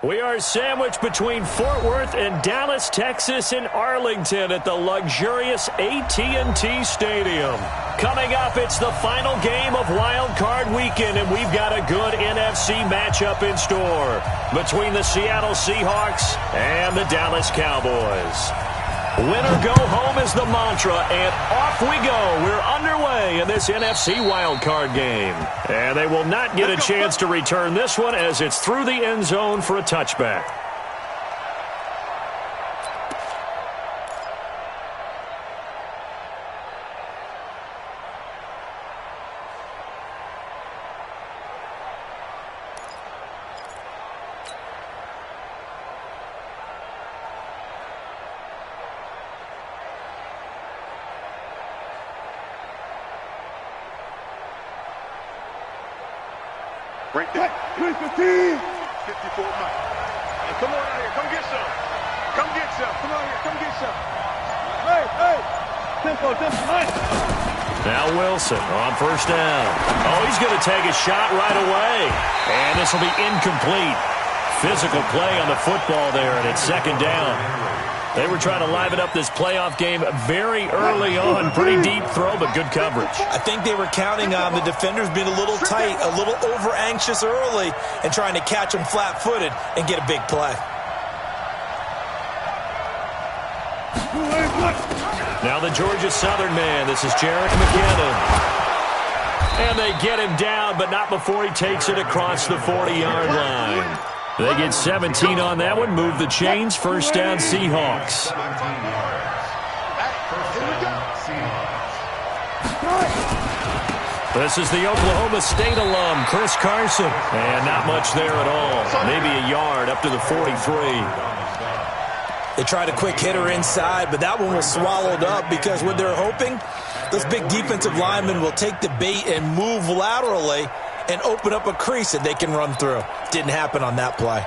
We are sandwiched between Fort Worth and Dallas, Texas, and Arlington at the luxurious AT&T Stadium. Coming up, it's the final game of Wild Card Weekend, and we've got a good NFC matchup in store between the Seattle Seahawks and the Dallas Cowboys. Win or go home is the mantra, and off we go. We're underway in this NFC wildcard game. And they will not get a chance to return this one as it's through the end zone for a touchback. Right there. 315. 54 Mike. Hey, come on out here. Come get some. Come get some. Come on here. Come get some. Hey. Tempo. Now Wilson on first down. Oh, he's going to take a shot right away. And this will be incomplete. Physical play on the football there, and it's second down. They were trying to liven up this playoff game very early on. Pretty deep throw, but good coverage. I think they were counting on the defenders being a little tight, a little over-anxious early, and trying to catch them flat-footed and get a big play. Now the Georgia Southern man. This is Jerick McKinnon. And they get him down, but not before he takes it across the 40-yard line. They get 17 on that one. Move the chains. First down, Seahawks. This is the Oklahoma State alum, Chris Carson. And not much there at all. Maybe a yard up to the 43. They tried a quick hitter inside, but that one was swallowed up because what they're hoping, those big defensive linemen will take the bait and move laterally and open up a crease that they can run through. Didn't happen on that play.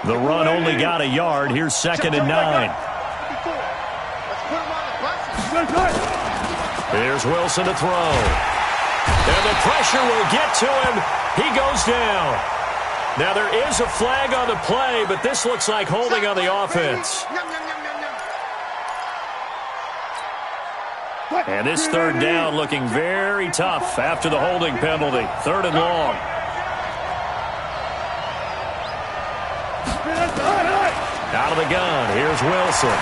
The run only got a yard. Here's second and 9. Here's Wilson to throw. And the pressure will get to him. He goes down. Now there is a flag on the play, but this looks like holding on the offense. And this third down looking very tough after the holding penalty. Third and long. Out of the gun, here's Wilson.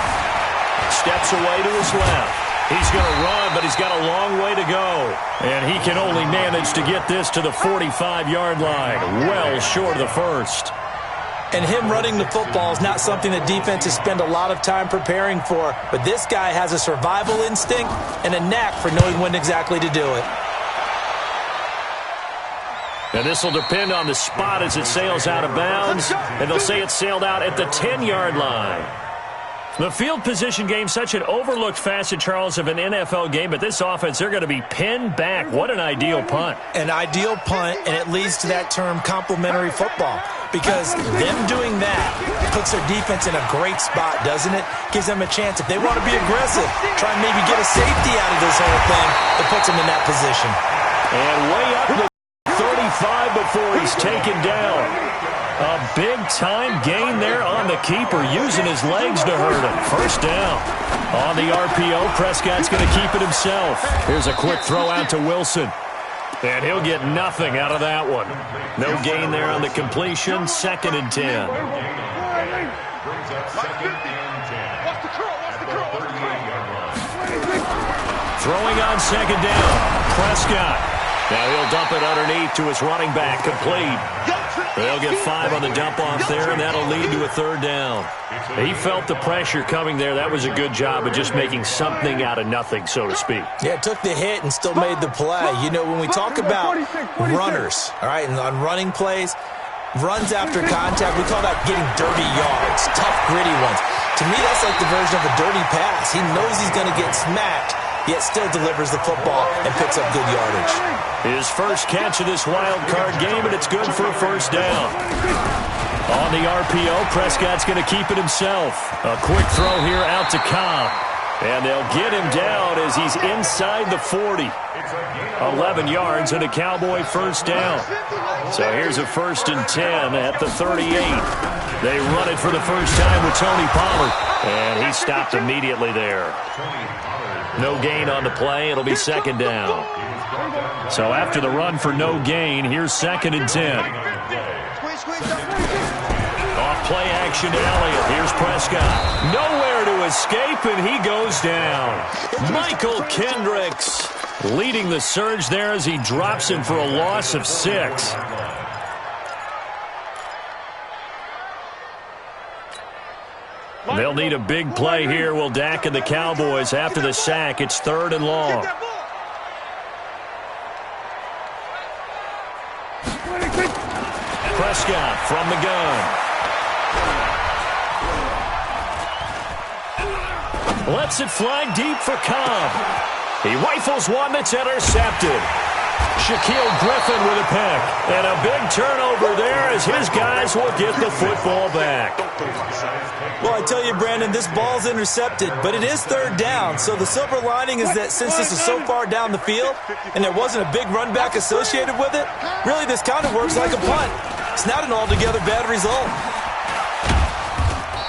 Steps away to his left. He's going to run, but he's got a long way to go. And he can only manage to get this to the 45-yard line. Well short of the first. And him running the football is not something that defenses spend a lot of time preparing for. But this guy has a survival instinct and a knack for knowing when exactly to do it. And this will depend on the spot as it sails out of bounds. And they'll say it sailed out at the 10-yard line. The field position game, such an overlooked facet, Charles, of an NFL game. But this offense, they're going to be pinned back. What an ideal punt. An ideal punt, and it leads to that term complementary football. Because them doing that puts their defense in a great spot, doesn't it? Gives them a chance. If they want to be aggressive, try and maybe get a safety out of this whole thing, it puts them in that position. And way up to 35 before he's taken down. A big-time gain there on the keeper, using his legs to hurt him. First down. On the RPO, Prescott's going to keep it himself. Here's a quick throw out to Wilson. And he'll get nothing out of that one. No gain there on the completion. Second and 10. Throwing on second down. Prescott. Now he'll dump it underneath to his running back. Complete. They'll get 5 on the dump-off there, and that'll lead to a third down. He felt the pressure coming there. That was a good job of just making something out of nothing, so to speak. Yeah, took the hit and still made the play. You know, when we talk about runners, all right, and on running plays, runs after contact, we call that getting dirty yards, tough, gritty ones. To me, that's like the version of a dirty pass. He knows he's going to get smacked, yet still delivers the football and picks up good yardage. His first catch of this wild card game, and it's good for a first down. On the RPO, Prescott's going to keep it himself. A quick throw here out to Cobb. And they'll get him down as he's inside the 40. 11 yards and a Cowboy first down. So here's a 1st and 10 at the 38. They run it for the first time with Tony Pollard. And he stopped immediately there. No gain on the play. It'll be 2nd down. So after the run for no gain, here's 2nd and 10. Off play action to Elliott. Here's Prescott. Nowhere to escape, and he goes down. Michael Kendricks leading the surge there as he drops him for a loss of 6. They'll need a big play here. Will Dak and the Cowboys after the sack. It's 3rd and long. Prescott from the gun. Lets it fly deep for Cobb. He rifles one that's intercepted. Shaquille Griffin with a pick. And a big turnover there as his guys will get the football back. Well, I tell you, Brandon, this ball's intercepted, but it is 3rd down. So the silver lining is that since this is so far down the field and there wasn't a big run back associated with it, really this kind of works like a punt. It's not an altogether bad result.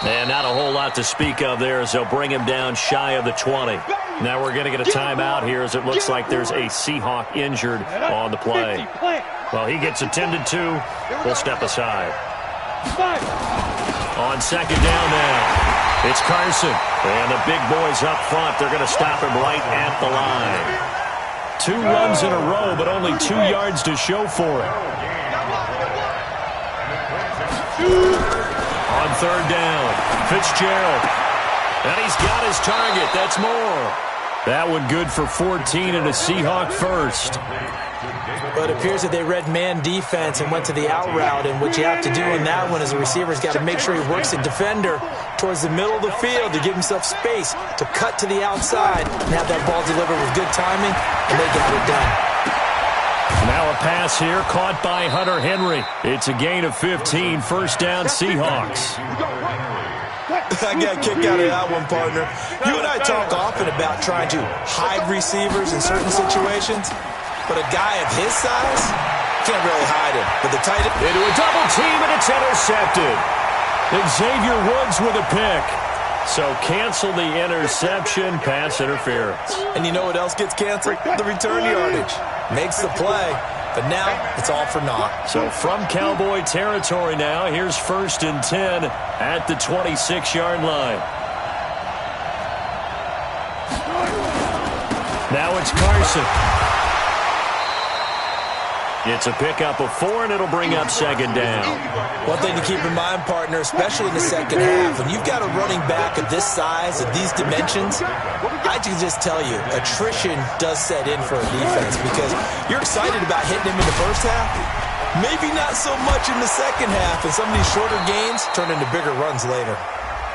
And not a whole lot to speak of there as they'll bring him down shy of the 20. Now we're going to get a timeout here as it looks like there's a Seahawk injured on the play. Well, he gets attended to. We'll step aside. On 2nd down now, it's Carson. And the big boys up front, they're going to stop him right at the line. 2 runs in a row, but only 2 yards to show for it. On 3rd down, Fitzgerald. And he's got his target. That's more. That one good for 14 and a Seahawk first. But it appears that they read man defense and went to the out route. And what you have to do in that one is the receiver's got to make sure he works the defender towards the middle of the field to give himself space to cut to the outside and have that ball delivered with good timing, and they got it done. Now a pass here caught by Hunter Henry. It's a gain of 15, 1st down Seahawks. I got a kick out of that one, partner. You and I talk often about trying to hide receivers in certain situations, but a guy of his size can't really hide him. But the tight end into a double team, and it's intercepted. Xavier Woods with a pick. So cancel the interception, pass interference. And you know what else gets canceled? The return yardage. Makes the play, but now it's all for naught. So from Cowboy territory now, here's 1st and 10 at the 26-yard line. Now it's Carson. It's a pickup of 4, and it'll bring up 2nd down. One thing to keep in mind, partner, especially in the second half, when you've got a running back of this size, of these dimensions, I can just tell you, attrition does set in for a defense because you're excited about hitting him in the first half. Maybe not so much in the second half, and some of these shorter gains turn into bigger runs later.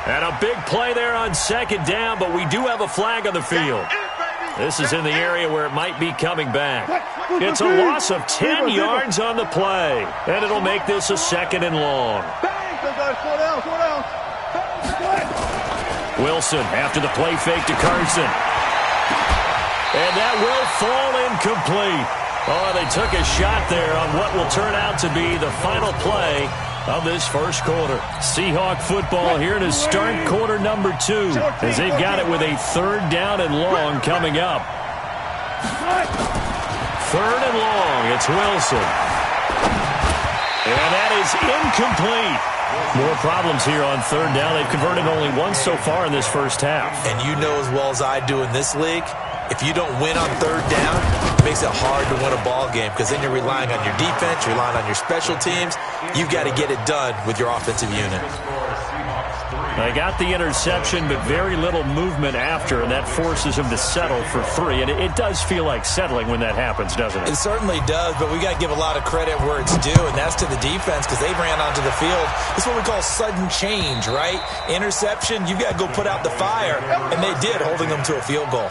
And a big play there on 2nd down, but we do have a flag on the field. This is in the area where it might be coming back. It's a loss of 10 yards on the play, and it'll make this a 2nd and long. Wilson after the play fake to Carson. And that will fall incomplete. Oh, they took a shot there on what will turn out to be the final play of this first quarter. Seahawk football here to start quarter number 2 as they've got it with a 3rd down and long coming up. 3rd and long, it's Wilson. And that is incomplete. More problems here on 3rd down. They've converted only once so far in this first half. And you know as well as I do in this league, if you don't win on 3rd down, it makes it hard to win a ball game because then you're relying on your defense, you're relying on your special teams. You've got to get it done with your offensive unit. They got the interception, but very little movement after, and that forces him to settle for 3. And it does feel like settling when that happens, doesn't it? It certainly does, but we got to give a lot of credit where it's due, and that's to the defense because they ran onto the field. It's what we call sudden change, right? Interception, you've got to go put out the fire, and they did, holding them to a field goal.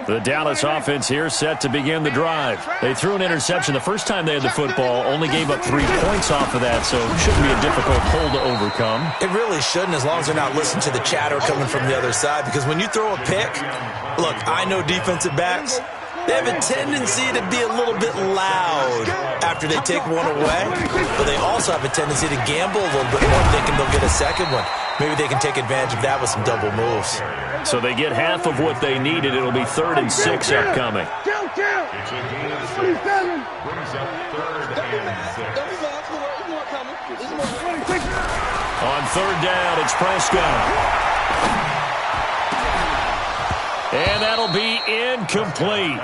The Dallas offense here set to begin the drive. They threw an interception the first time they had the football, only gave up 3 points off of that, so it shouldn't be a difficult hole to overcome. It really shouldn't, as long as they're not listening to the chatter coming from the other side, because when you throw a pick, look, I know defensive backs, they have a tendency to be a little bit loud after they take one away, but they also have a tendency to gamble a little bit more, thinking they'll get a second one. Maybe they can take advantage of that with some double moves. So they get half of what they needed. It'll be 3rd and 6 upcoming. It's a gain of 6. Brings up 3rd and 6. On 3rd down, it's Prescott. And that'll be incomplete.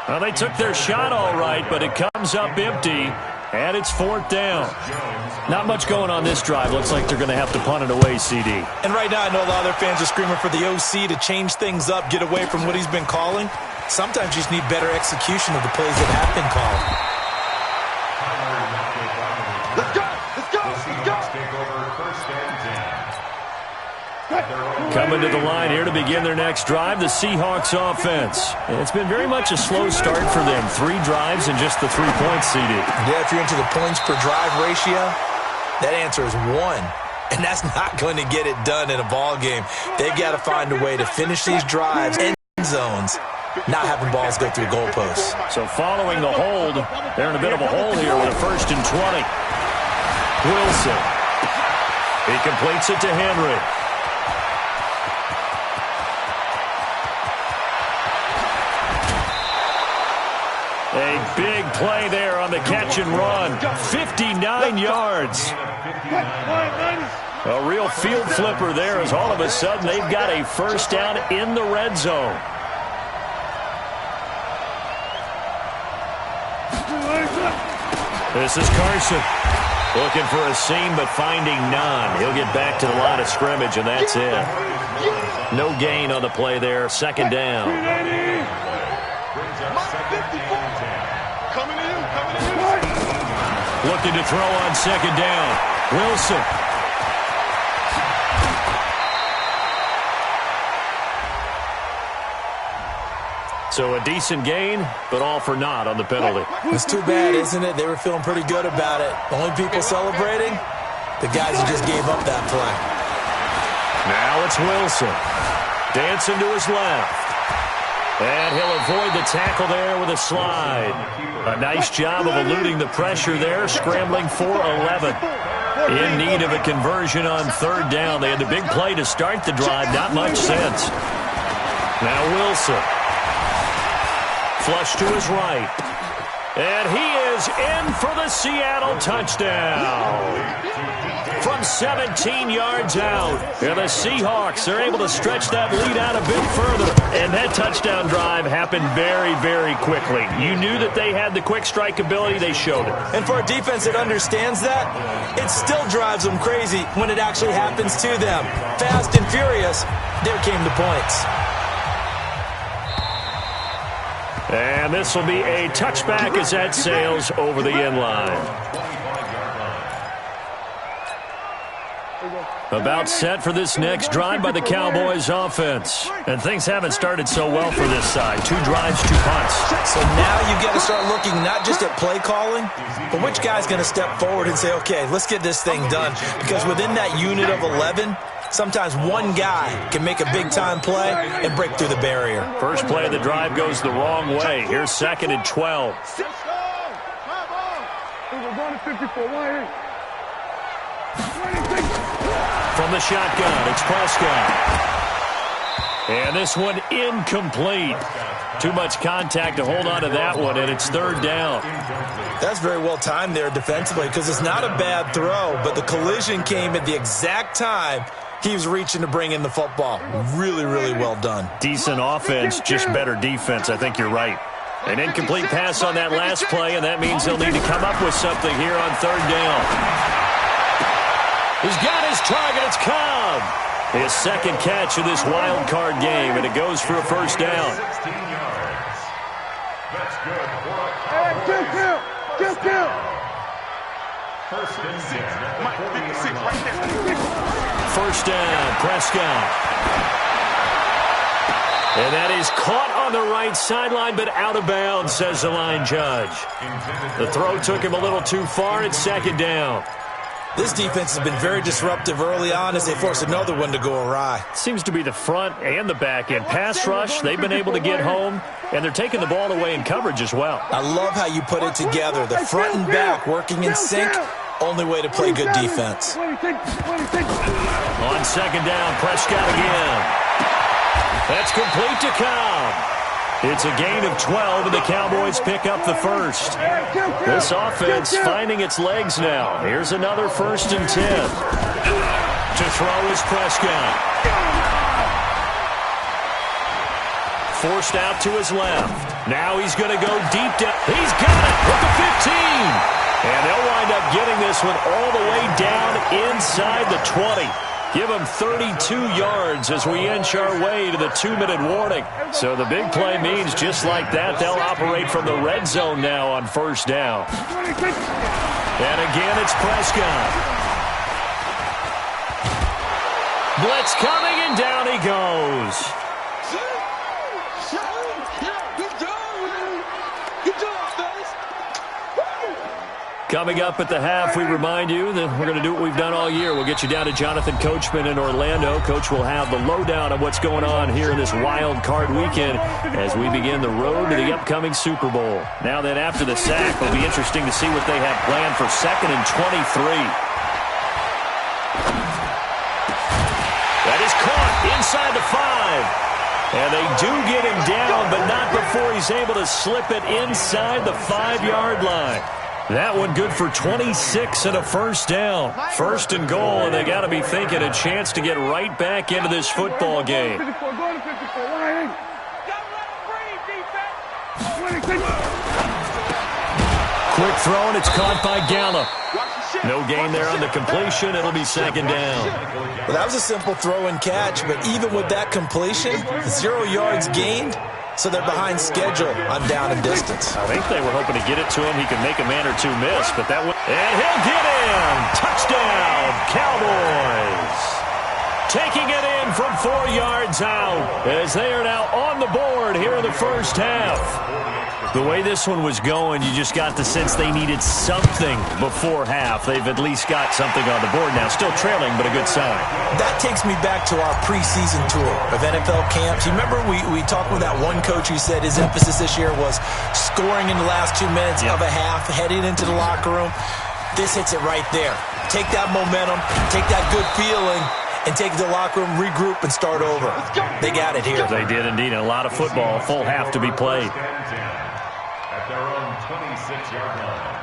Well, they took their shot all right, but it comes up empty, and it's 4th down. Not much going on this drive. Looks like they're going to have to punt it away, CD. And right now, I know a lot of their fans are screaming for the OC to change things up, get away from what he's been calling. Sometimes you just need better execution of the plays that have been called. Let's go! Let's go! Let's go! Take over 1st and 10. Coming to the line here to begin their next drive, the Seahawks offense. It's been very much a slow start for them. 3 drives and just the 3 points, CD. Yeah, if you're into the points per drive ratio, that answer is 1. And that's not going to get it done in a ball game. They've got to find a way to finish these drives in zones, not having balls go through goalposts. So following the hold, they're in a bit of a hole here with a 1st and 20. Wilson. He completes it to Henry. A big play there on the catch and run. 59 yards. A real field flipper there, as all of a sudden they've got a 1st down in the red zone. This is Carson. Looking for a seam, but finding none. He'll get back to the line of scrimmage, and that's it. No gain on the play there. 2nd down. Looking to throw on 2nd down. Wilson. So a decent gain, but all for naught on the penalty. It's too bad, isn't it? They were feeling pretty good about it. Only people celebrating, the guys who just gave up that play. Now it's Wilson. Dancing to his left. And he'll avoid the tackle there with a slide. A nice job of eluding the pressure there, scrambling for 11. In need of a conversion on 3rd down. They had the big play to start the drive, not much sense. Now Wilson. Flush to his right. And he is in for the Seattle touchdown. From 17 yards out. And the Seahawks are able to stretch that lead out a bit further. And that touchdown drive happened very, very quickly. You knew that they had the quick strike ability. They showed it. And for a defense that understands that, it still drives them crazy when it actually happens to them. Fast and furious, there came the points. And this will be a touchback as that sails over the end line. About set for this next drive by the Cowboys offense. And things haven't started so well for this side. 2 drives, 2 punts. So now you've got to start looking not just at play calling, but which guy's going to step forward and say, okay, let's get this thing done. Because within that unit of 11, sometimes one guy can make a big-time play and break through the barrier. First play of the drive goes the wrong way. Here's 2nd and 12. From the shotgun, it's Prescott. And this one incomplete. Too much contact to hold on to that one, and it's 3rd down. That's very well timed there defensively, because it's not a bad throw, but the collision came at the exact time he was reaching to bring in the football. Really, really well done. Decent offense, just better defense. I think you're right. An incomplete pass on that last play, and that means they'll need to come up with something here on 3rd down. He's got his target. It's Cobb. His 2nd catch of this wild card game, and it goes for a 1st down. 16 yards. That's good. Kill. 1st and 6. Mike, 56 right there. 1st down, Prescott. And that is caught on the right sideline, but out of bounds, says the line judge. The throw took him a little too far. It's second down. This defense has been very disruptive early on as they force another one to go awry. Seems to be the front and the back end. Pass rush, they've been able to get home, and they're taking the ball away in coverage as well. I love how you put it together. The front and back working in sync. Only way to play good defense. On second down, Prescott again. That's complete to Cobb. It's a gain of 12, and the Cowboys pick up the first. This offense finding its legs now. Here's another 1st and 10. To throw is Prescott. Forced out to his left. Now he's going to go deep down. He's got it with the 15. And they'll wind up getting this one all the way down inside the 20. Give them 32 yards as we inch our way to the 2-minute warning. So the big play means just like that, they'll operate from the red zone now on 1st down. And again, it's Prescott. Blitz coming, and down he goes. Coming up at the half, we remind you that we're going to do what we've done all year. We'll get you down to Jonathan Coachman in Orlando. Coach will have the lowdown of what's going on here in this wild card weekend as we begin the road to the upcoming Super Bowl. Now then, after the sack, it'll be interesting to see what they have planned for 2nd and 23. That is caught inside the 5. And they do get him down, but not before he's able to slip it inside the 5-yard line. That one good for 26 and a 1st down. 1st and goal, and they got to be thinking a chance to get right back into this football game. Quick throw, and it's caught by Gallup. No gain there on the completion. It'll be 2nd down. Well, that was a simple throw and catch, but even with that completion, 0 yards gained. So they're behind schedule on down and distance. I think they were hoping to get it to him. He could make a man or two miss, but that one. And he'll get in. Touchdown, Cowboys. Taking it in from 4 yards out as they are now on the board here in the 1st half. The way this one was going, you just got the sense they needed something before half. They've at least got something on the board now. Still trailing, but a good sign. That takes me back to our preseason tour of NFL camps. You remember we talked with that one coach who said his emphasis this year was scoring in the last 2 minutes of a half, heading into the locker room. This hits it right there. Take that momentum, take that good feeling, and take it to the locker room, regroup, and start over. They got it here. They did indeed, and a lot of football, full half to be played. At their own 26-yard line.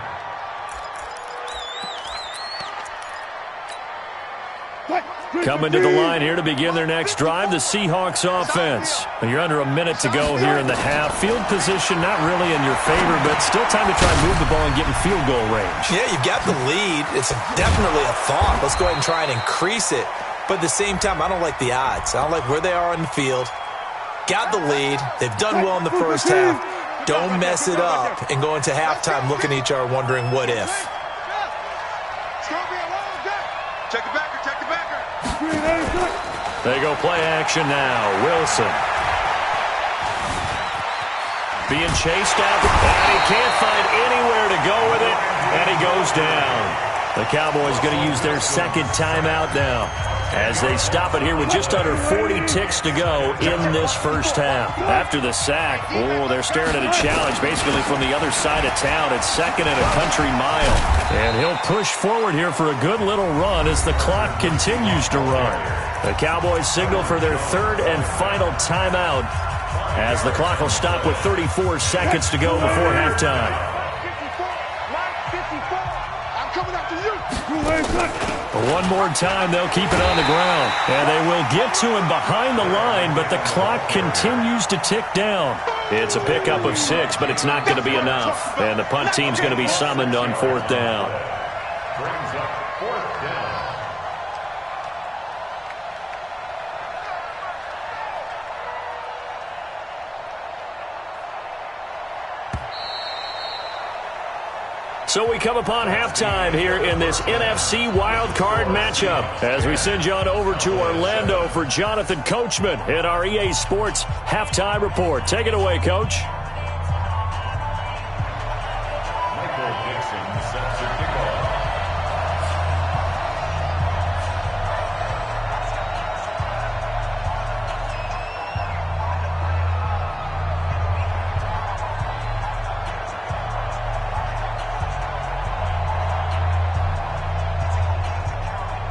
Coming to the line here to begin their next drive, the Seahawks offense. You're under a minute to go here in the half. Field position not really in your favor, but still time to try and move the ball and get in field goal range. Yeah, you've got the lead. It's definitely a thought. Let's go ahead and try and increase it. But at the same time, I don't like the odds. I don't like where they are on the field. Got the lead. They've done well in the first half. Don't mess it up and go into halftime looking at each other wondering what if. Check the backer, check the backer. They go play action now. Wilson. Being chased out, and he can't find anywhere to go with it, and he goes down. The Cowboys going to use their 2nd timeout now as they stop it here with just under 40 ticks to go in this first half. After the sack, they're staring at a challenge basically from the other side of town. It's 2nd and a country mile. And he'll push forward here for a good little run as the clock continues to run. The Cowboys signal for their 3rd and final timeout as the clock will stop with 34 seconds to go before halftime. 54. I'm coming after you. One more time, they'll keep it on the ground. And they will get to him behind the line, but the clock continues to tick down. It's a pickup of 6, but it's not going to be enough. And the punt team's going to be summoned on 4th down. Brings up 4th down. So we come upon halftime here in this NFC wildcard matchup as we send you on over to Orlando for Jonathan Coachman in our EA Sports Halftime Report. Take it away, Coach.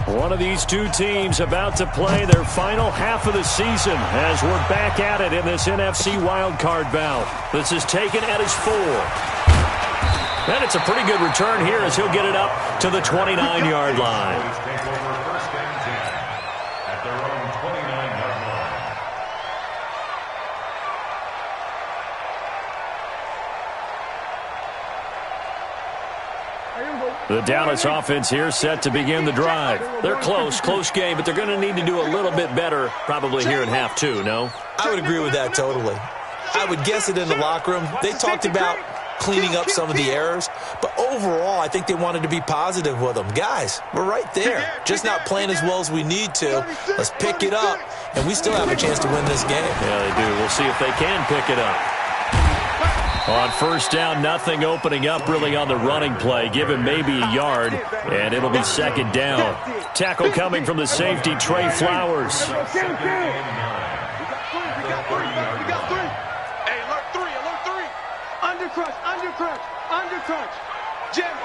One of these two teams about to play their final half of the season as we're back at it in this NFC wildcard bout. This is taken at his 4. And it's a pretty good return here as he'll get it up to the 29-yard line. Take over first and 10 at their own 29-yard line. The Dallas offense here set to begin the drive. They're close game, but they're going to need to do a little bit better probably here in half 2, no? I would agree with that totally. I would guess it in the locker room. They talked about cleaning up some of the errors, but overall, I think they wanted to be positive with them. Guys, we're right there. Just not playing as well as we need to. Let's pick it up, and we still have a chance to win this game. Yeah, they do. We'll see if they can pick it up. On first down, nothing opening up really on the running play. Give him maybe a yard, and it'll be second down. Tackle coming from the safety, Trey Flowers. Hey, alert 3. Undercrunch. Jim.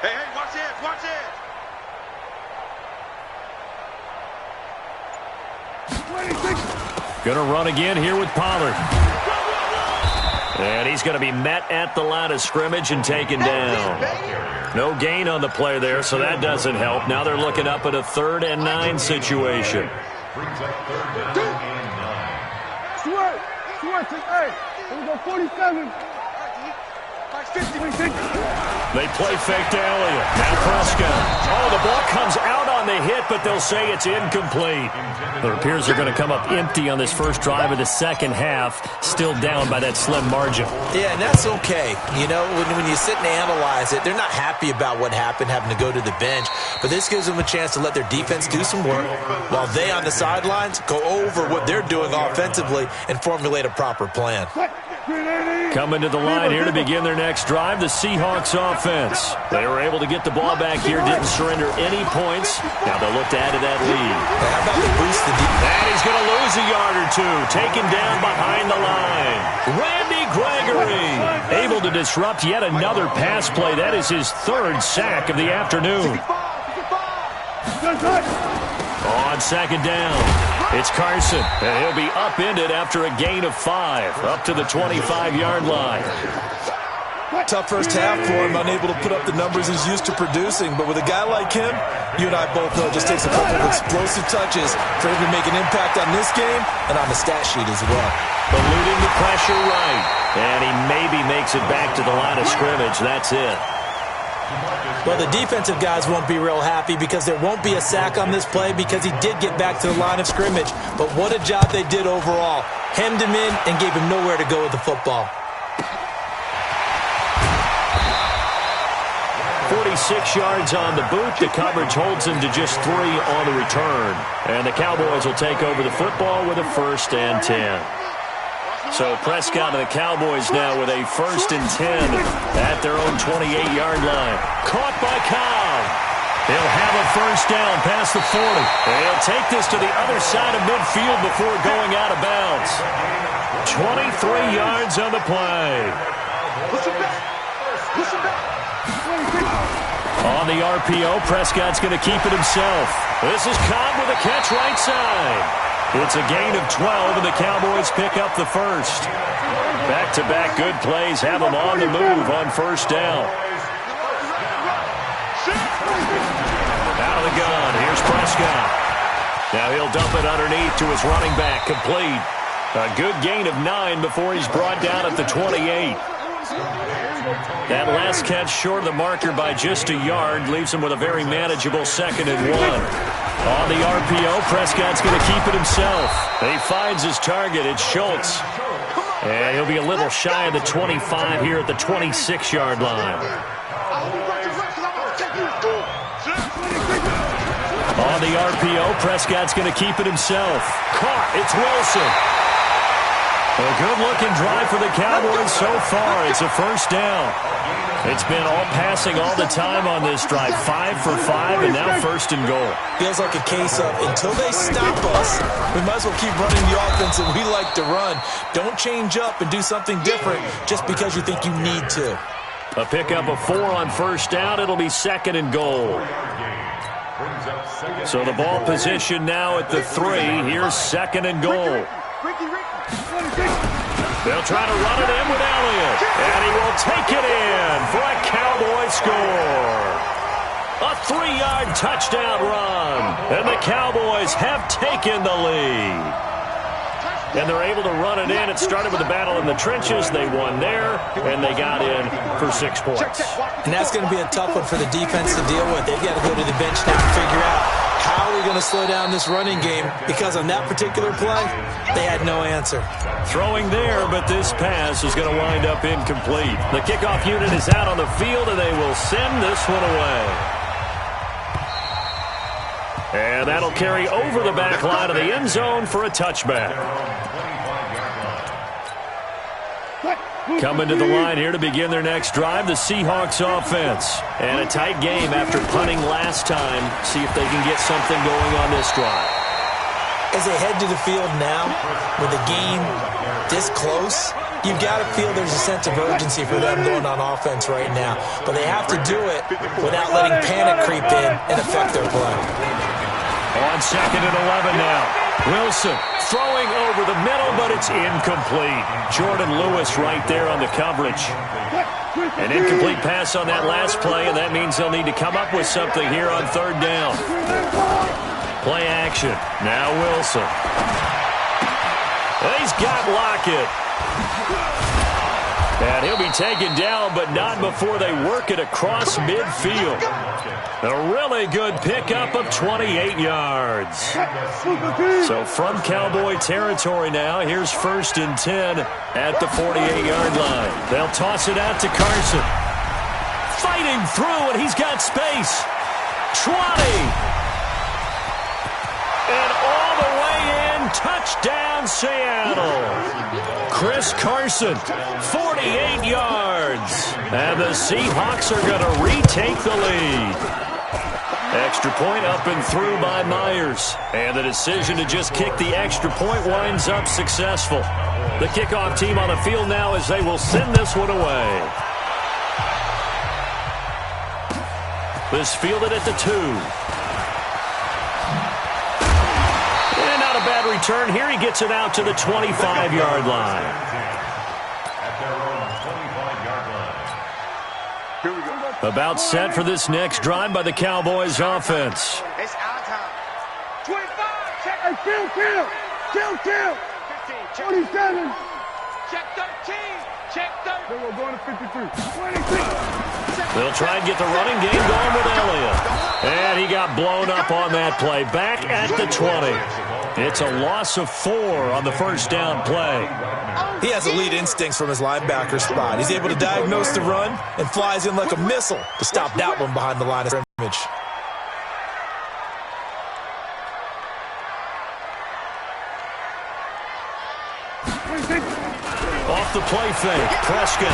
Hey, watch it. Gonna run again here with Pollard. And he's going to be met at the line of scrimmage and taken down. No gain on the play there, so that doesn't help. Now they're looking up at a 3rd and 9 situation. Brings up 3rd down and 9. Swerve. Hey, we're going to go 47. They play fake to Elliott. Now Prescott. Oh, the ball comes out on the hit, but they'll say it's incomplete. It appears they're going to come up empty on this first drive of the second half, still down by that slim margin. Yeah, and that's okay. You know, when you sit and analyze it, they're not happy about what happened, having to go to the bench, but this gives them a chance to let their defense do some work while they on the sidelines go over what they're doing offensively and formulate a proper plan. Coming to the line here to begin their next drive, the Seahawks offense. They were able to get the ball back here, didn't surrender any points. Now they'll look to add to that lead. How about the boost the defense? And he's going to lose a yard or two, taken down behind the line. Randy Gregory able to disrupt yet another pass play. That is his 3rd sack of the afternoon. On second down, it's Carson, and he'll be upended after a gain of 5, up to the 25-yard line. Tough first half for him, unable to put up the numbers he's used to producing. But with a guy like him, you and I both know it just takes a couple of explosive touches for him to make an impact on this game and on the stat sheet as well. Eluding the pressure right, and he maybe makes it back to the line of scrimmage. That's it. Well, the defensive guys won't be real happy because there won't be a sack on this play because he did get back to the line of scrimmage. But what a job they did overall. Hemmed him in and gave him nowhere to go with the football. 46 yards on the boot. The coverage holds him to just 3 on the return. And the Cowboys will take over the football with a 1st and 10. So Prescott and the Cowboys now with a 1st and 10 at their own 28-yard line. Caught by Cobb. He'll have a 1st down past the 40. And he'll take this to the other side of midfield before going out of bounds. 23 yards on the play. On the RPO, Prescott's going to keep it himself. This is Cobb with a catch right side. It's a gain of 12, and the Cowboys pick up the 1st. Back-to-back good plays have them on the move on 1st down. Out of the gun, here's Prescott. Now he'll dump it underneath to his running back, complete. A good gain of 9 before he's brought down at the 28. That last catch short of the marker by just a yard leaves him with a very manageable 2nd and 1. On the RPO, Prescott's going to keep it himself. And he finds his target. It's Schultz. And he'll be a little shy of the 25 here at the 26-yard line. On the RPO, Prescott's going to keep it himself. Caught. It's Wilson. A good-looking drive for the Cowboys so far. It's a first down. It's been all passing all the time on this drive. 5 for 5, and now first and goal. Feels like a case of until they stop us, we might as well keep running the offense that we like to run. Don't change up and do something different just because you think you need to. A pickup of 4 on first down. It'll be second and goal. So the ball position now at the 3. Here's second and goal. They'll try to run it in with Elliott. And he will take it in for a Cowboy score. A 3-yard touchdown run. And the Cowboys have taken the lead. And they're able to run it in. It started with a battle in the trenches. They won there, and they got in for 6 points. And that's going to be a tough one for the defense to deal with. They've got to go to the bench now and figure out how are we going to slow down this running game, because on that particular play, they had no answer. Throwing there, but this pass is going to wind up incomplete. The kickoff unit is out on the field, and they will send this one away. And that'll carry over the back line of the end zone for a touchback. Coming to the line here to begin their next drive, the Seahawks offense. And a tight game after punting last time. See if they can get something going on this drive. As they head to the field now, with the game this close, you've got to feel there's a sense of urgency for them going on offense right now. But they have to do it without letting panic creep in and affect their play. On second and 11 now. Wilson throwing over the middle, but it's incomplete. Jordan Lewis right there on the coverage. An incomplete pass on that last play, and that means they'll need to come up with something here on third down. Play action. Now Wilson. He's got Lockett. And he'll be taken down, but not before they work it across midfield. A really good pickup of 28 yards. So from Cowboy territory now, here's first and 10 at the 48-yard line. They'll toss it out to Carson. Fighting through, and he's got space. 20. And all the way in, touchdown Seattle. Chris Carson, 48 yards. And the Seahawks are going to retake the lead. Extra point up and through by Myers. And the decision to just kick the extra point winds up successful. The kickoff team on the field now as they will send this one away. This fielded at the 2. And not a bad return here. He gets it out to the 25-yard line. About set for this next drive by the Cowboys offense. It's our time. 25. Check. Hey, kill. 15. 27. Check 13. Check 13. Then we're going to 53. 26. They'll try and get the running game going with Elliott. And he got blown up on that play. Back at the 20. It's a loss of 4 on the first down play. He has elite instincts from his linebacker spot. He's able to diagnose the run and flies in like a missile to stop that one behind the line of scrimmage. Off the play fake, Prescott.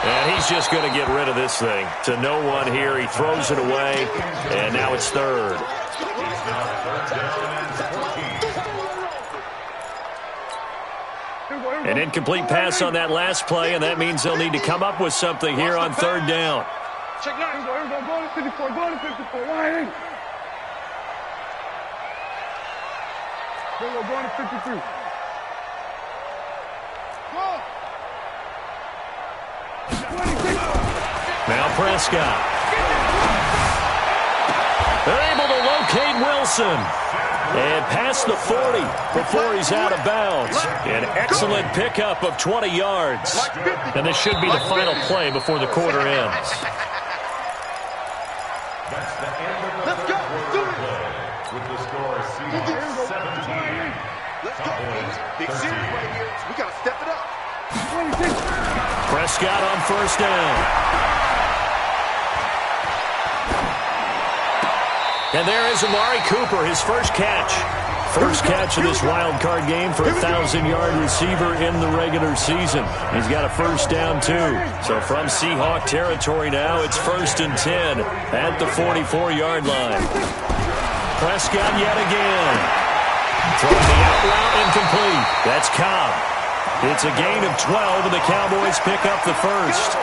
And he's just going to get rid of this thing. To no one here, he throws it away, and now it's third. An incomplete pass on that last play, and that means they'll need to come up with something here on third down. Check 9. Go to 54. Go to 54. Right. Then we're going to 53. Now Prescott. They're able to locate Wilson. And past the 40 before he's out of bounds. An excellent pickup of 20 yards. And this should be the final play before the quarter ends. That's the end of the third quarter with the score 17. Let's go. Big series right here. Prescott on first down. And there is Amari Cooper, his first catch. First catch of this wild card game for a 1,000-yard receiver in the regular season. He's got a first down, too. So from Seahawk territory now, it's 1st and 10 at the 44-yard line. Prescott yet again. Throwing the out route incomplete. That's Cobb. It's a gain of 12, and the Cowboys pick up the first.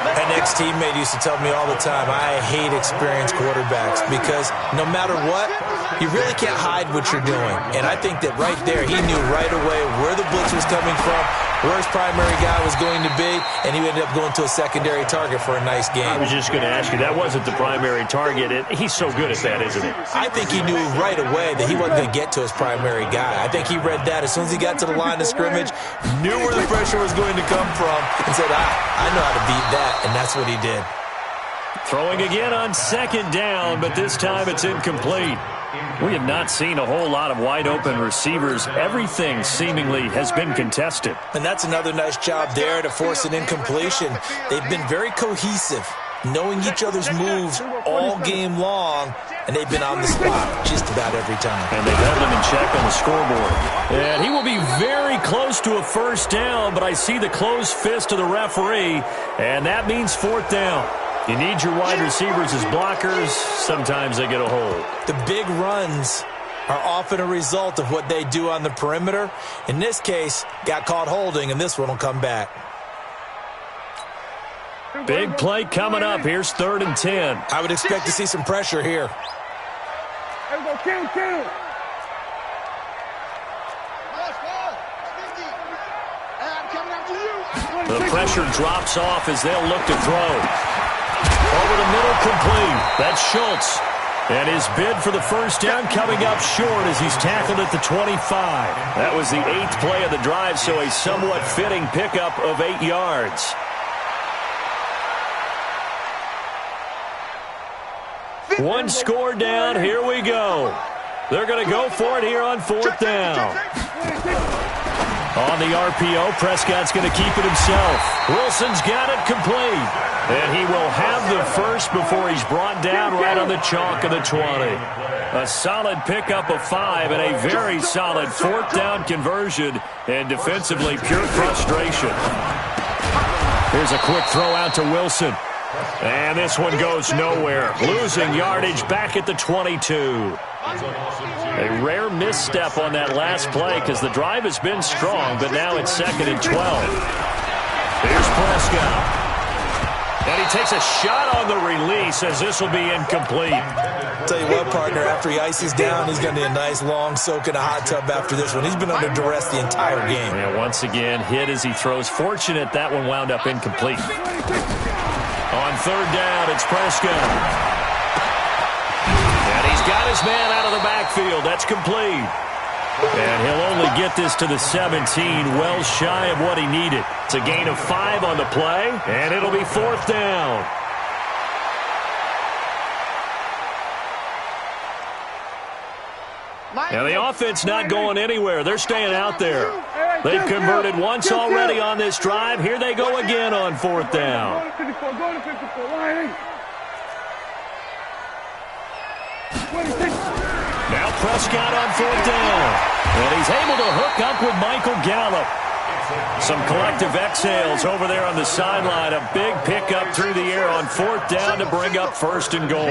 An ex-teammate used to tell me all the time, I hate experienced quarterbacks because no matter what, you really can't hide what you're doing. And I think that right there, he knew right away where the blitz was coming from, where his primary guy was going to be, and he ended up going to a secondary target for a nice game. I was just going to ask you, that wasn't the primary target. He's so good at that, isn't he? I think he knew right away that he wasn't going to get to his primary guy. I think he read that as soon as he got to the line of scrimmage, knew where the pressure was going to come from, and said, I know how to beat that, and that's what he did. Throwing again on second down, but this time it's incomplete. We have not seen a whole lot of wide-open receivers. Everything seemingly has been contested. And that's another nice job there to force an incompletion. They've been very cohesive, knowing each other's moves all game long, and they've been on the spot just about every time. And they've held him in check on the scoreboard. And he will be very close to a first down, but I see the closed fist of the referee, and that means 4th down. You need your wide receivers as blockers. Sometimes they get a hold. The big runs are often a result of what they do on the perimeter. In this case, got caught holding, and this one will come back. Big play coming up. Here's 3rd and 10. I would expect to see some pressure here. There we go, kill. The pressure drops off as they'll look to throw. Over the middle, complete. That's Schultz. And his bid for the first down coming up short as he's tackled at the 25. That was the 8th play of the drive, so a somewhat fitting pickup of 8 yards. One score down. Here we go. They're going to go for it here on 4th down. On the RPO, Prescott's going to keep it himself. Wilson's got it complete. And he will have the first before he's brought down right on the chalk of the 20. A solid pickup of 5 and a very solid 4th down conversion. And defensively, pure frustration. Here's a quick throw out to Wilson. And this one goes nowhere. Losing yardage back at the 22. A rare misstep on that last play because the drive has been strong, but now it's 2nd and 12. Here's Prescott. And he takes a shot on the release as this will be incomplete. Tell you what, partner, after he ices down, he's going to need a nice long soak in a hot tub after this one. He's been under duress the entire game. And once again, hit as he throws. Fortunate that one wound up incomplete. On 3rd down, it's Prescott. And he's got his man out of the backfield. That's complete. And he'll only get this to the 17, well shy of what he needed. It's a gain of 5 on the play, and it'll be 4th down. Now the offense not going anywhere. They're staying out there. They've converted once already on this drive. Here they go again on 4th down. Now Prescott on 4th down. And he's able to hook up with Michael Gallup. Some collective exhales over there on the sideline. A big pickup through the air on 4th down to bring up 1st and goal.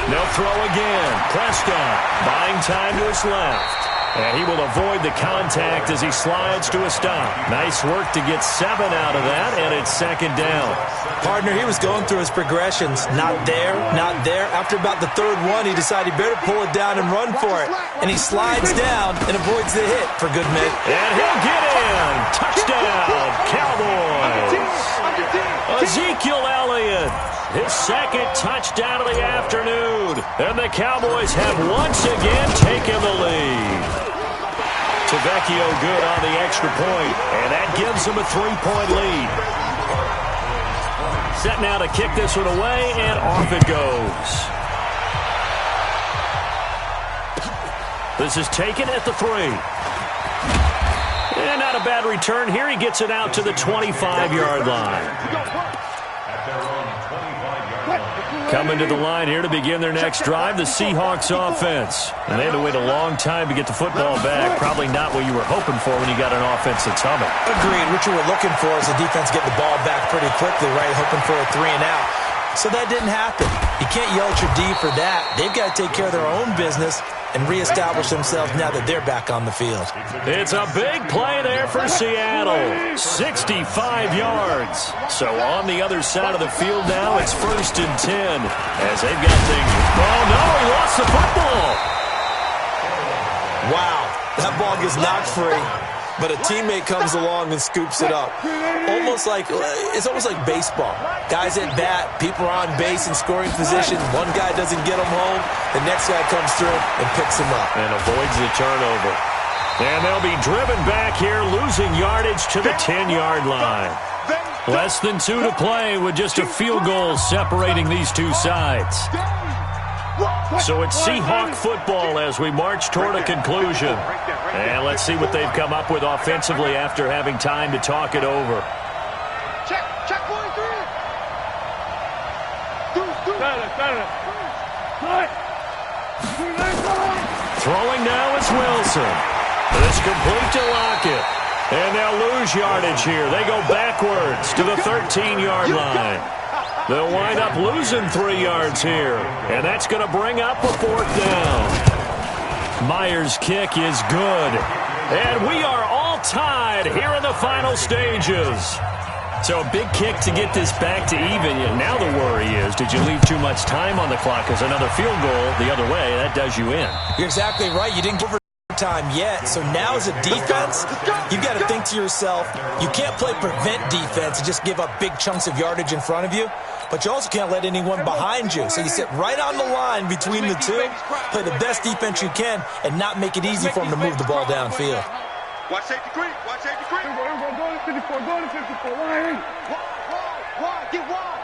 They'll throw again. Prescott buying time to his left. And he will avoid the contact as he slides to a stop. Nice work to get 7 out of that, and it's 2nd down. Partner, he was going through his progressions. Not there, not there. After about the 3rd one, he decided he better pull it down and run for it. And he slides down and avoids the hit for good measure. And he'll get in. Touchdown, Cowboys. Ezekiel Elliott. His 2nd touchdown of the afternoon. And the Cowboys have once again taken the lead. Tavecchio good on the extra point, and that gives them a 3-point lead. Set now to kick this one away, and off it goes. This is taken at the 3. And not a bad return here. He gets it out to the 25-yard line. At their own 25-yard line. Coming to the line here to begin their next drive, the Seahawks offense. And they had to wait a long time to get the football back. Probably not what you were hoping for when you got an offense that's humming. Agreed. What you were looking for is the defense getting the ball back pretty quickly, right? Hoping for a 3 and out. So that didn't happen. You can't yell at your D for that. They've got to take care of their own business and reestablish themselves now that they're back on the field. It's a big play there for Seattle. 65 yards. So on the other side of the field now, it's 1st and 10 as they've got things. Oh, no, he lost the football. Wow, that ball gets knocked free, but a teammate comes along and scoops it up. It's almost like baseball. Guys at bat, people are on base in scoring position. One guy doesn't get them home. The next guy comes through and picks him up. And avoids the turnover. And they'll be driven back here, losing yardage to the 10-yard line. Less than 2 to play with just a field goal separating these two sides. So it's Seahawk football as we march toward a conclusion. And let's see what they've come up with offensively after having time to talk it over. Check 43. Throwing now is Wilson. It's complete to Lockett. And they'll lose yardage here. They go backwards to the 13-yard line. They'll wind up losing 3 yards here. And that's going to bring up a 4th down. Myers' kick is good. And we are all tied here in the final stages. So a big kick to get this back to even. Now the worry is, did you leave too much time on the clock? Because another field goal the other way, that does you in. You're exactly right. You didn't give her time yet. So now as a defense, you've got to think to yourself, you can't play prevent defense and just give up big chunks of yardage in front of you. But you also can't let anyone behind you. So you sit right on the line between the two, play the best defense you can, and not make it easy for them to move the ball downfield. Watch safety creep. Watch safety creep. Go to 54. Go to 54. Wide. Get wide.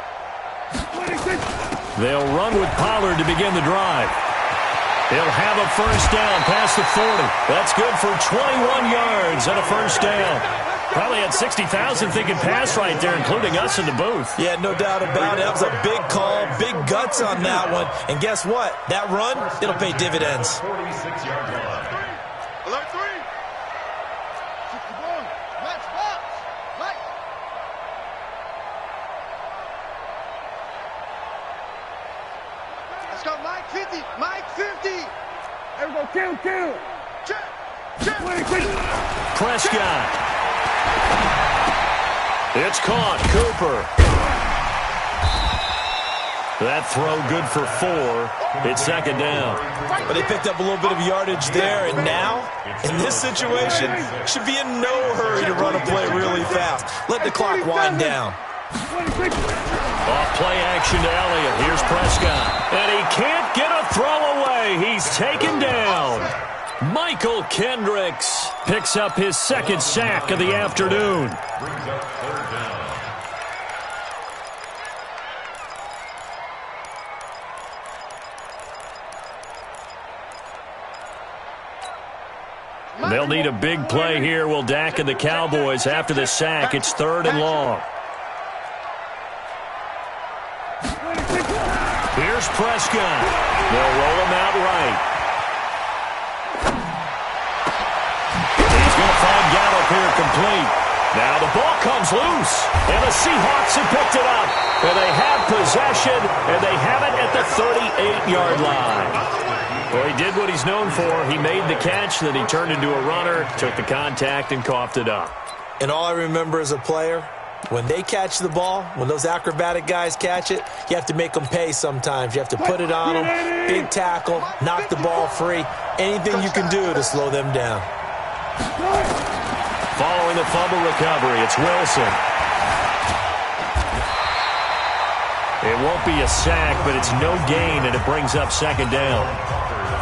26. They'll run with Pollard to begin the drive. They'll have a 1st down past the 40. That's good for 21 yards and a 1st down. Probably had 60,000 thinking pass right there, including us in the booth. Yeah, no doubt about it. That was a big call, big guts on that one. And guess what? That run, it'll pay dividends. 46-yard line. Alert 3. Match box. Mike. Let's go, Mike 50. Mike 50. There we go. Kill. Check. Prescott. It's caught. Cooper. That throw good for 4. It's 2nd down. But they picked up a little bit of yardage there, and now, in this situation, should be in no hurry to run a play really fast. Let the clock wind down. Off play action to Elliott. Here's Prescott. And he can't get a throw away. He's taken down. Michael Kendricks picks up his 2nd sack of the afternoon. Brings up 3rd down. They'll need a big play here. Will Dak and the Cowboys after the sack. It's 3rd and long. Here's Prescott. They'll roll him out right. He's going to find Gallup here complete. Now the ball comes loose, and the Seahawks have picked it up. And they have possession, and they have it at the 38-yard line. Well, he did what he's known for. He made the catch, then he turned into a runner, took the contact, and coughed it up. And all I remember as a player, when they catch the ball, when those acrobatic guys catch it, you have to make them pay sometimes. You have to put it on them, big tackle, knock the ball free, anything you can do to slow them down. Following the fumble recovery, it's Wilson. It won't be a sack, but it's no gain, and it brings up 2nd down.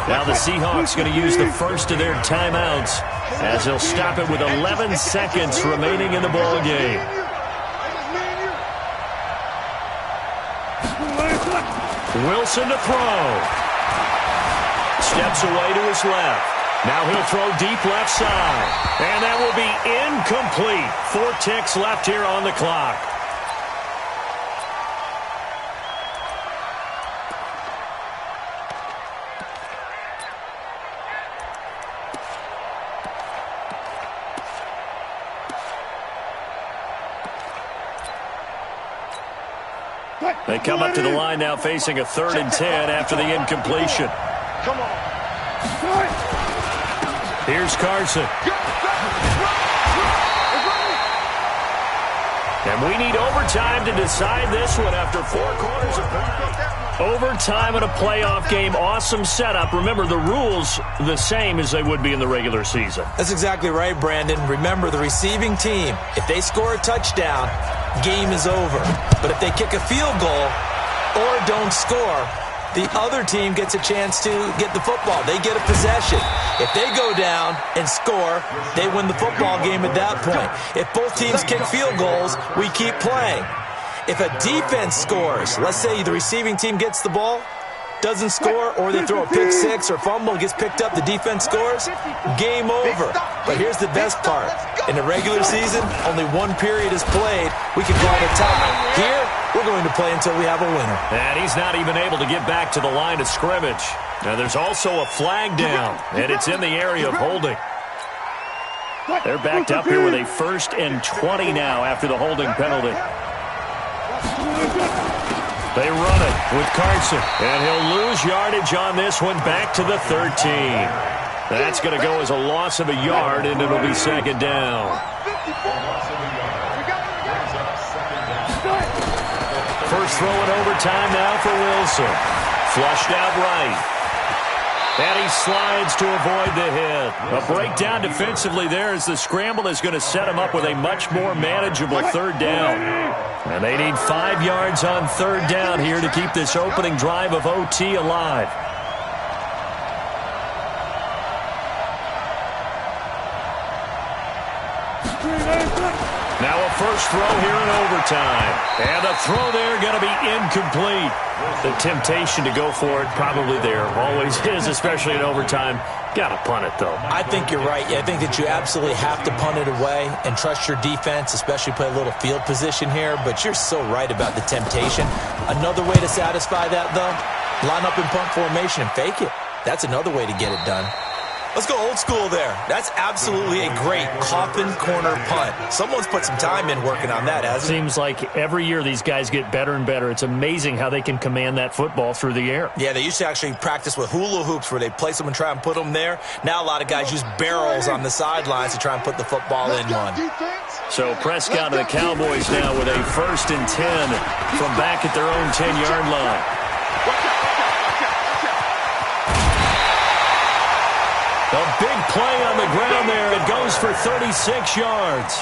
Now the Seahawks going to use the first of their timeouts as they'll stop it with 11 seconds remaining in the ball game. Wilson to throw. Steps away to his left. Now he'll throw deep left side. And that will be incomplete. 4 ticks left here on the clock. They come up to the line now facing a 3rd and 10 after the incompletion. Come on. Here's Carson. And we need overtime to decide this one after 4 quarters of play. Overtime in a playoff game, awesome setup. Remember, the rules the same as they would be in the regular season. That's exactly right, Brandon. Remember, the receiving team, if they score a touchdown, game is over. But if they kick a field goal or don't score, the other team gets a chance to get the football. They get a possession. If they go down and score, they win the football game at that point. If both teams kick field goals, we keep playing. If a defense scores, let's say the receiving team gets the ball, doesn't score, or they throw a pick six or fumble, gets picked up, the defense scores, game over. But here's the best part. In the regular season, only 1 period is played. We can call it a tie. Here, we're going to play until we have a winner. And he's not even able to get back to the line of scrimmage. Now there's also a flag down, and it's in the area of holding. They're backed up here with a 1st and 20 now after the holding penalty. They run it with Carson, and he'll lose yardage on this one back to the 13. That's going to go as a loss of a yard, and it'll be 2nd down. First throw in overtime now for Wilson. Flushed out right. And he slides to avoid the hit. A breakdown defensively there as the scramble is going to set him up with a much more manageable 3rd down. And they need 5 yards on 3rd down here to keep this opening drive of OT alive. Now a first throw here in overtime. And the throw there going to be incomplete. The temptation to go for it probably there. Always is, especially in overtime. Got to punt it, though. I think you're right. I think that you absolutely have to punt it away and trust your defense, especially play a little field position here. But you're so right about the temptation. Another way to satisfy that, though, line up in punt formation and fake it. That's another way to get it done. Let's go old school there. That's absolutely a great coffin corner punt. Someone's put some time in working on that, hasn't it? Seems like every year these guys get better and better. It's amazing how they can command that football through the air. Yeah, they used to actually practice with hula hoops where they place them and try and put them there. Now a lot of guys use barrels on the sidelines to try and put the football in one. So Prescott and the Cowboys now with a 1st and 10 from back at their own 10-yard line. A big play on the ground there. It goes for 36 yards.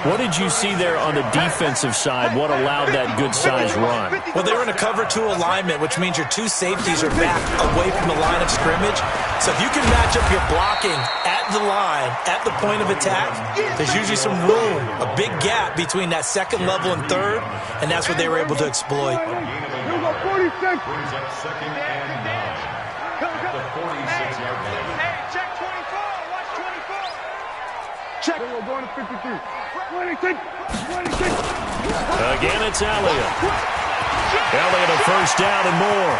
What did you see there on the defensive side? What allowed that good-sized run? Well, they were in a cover 2 alignment, which means your 2 safeties are back away from the line of scrimmage. So if you can match up your blocking at the line, at the point of attack, there's usually some room, a big gap between that 2nd level and 3rd, and that's what they were able to exploit. You go 46. Brings up 2nd and 9 at the 46-yard line. Check 24. Watch 24. Check. We're going to 53. 26. 26. Again, it's Elliott. Elliott a 1st down and more.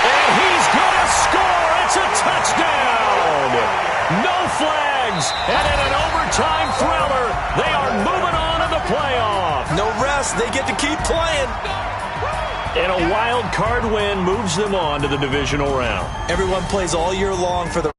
And he's going to score. It's a touchdown. No flags. And in an overtime thriller, they are moving on to the playoff. No rest. They get to keep playing. And a wild card win moves them on to the divisional round. Everyone plays all year long for the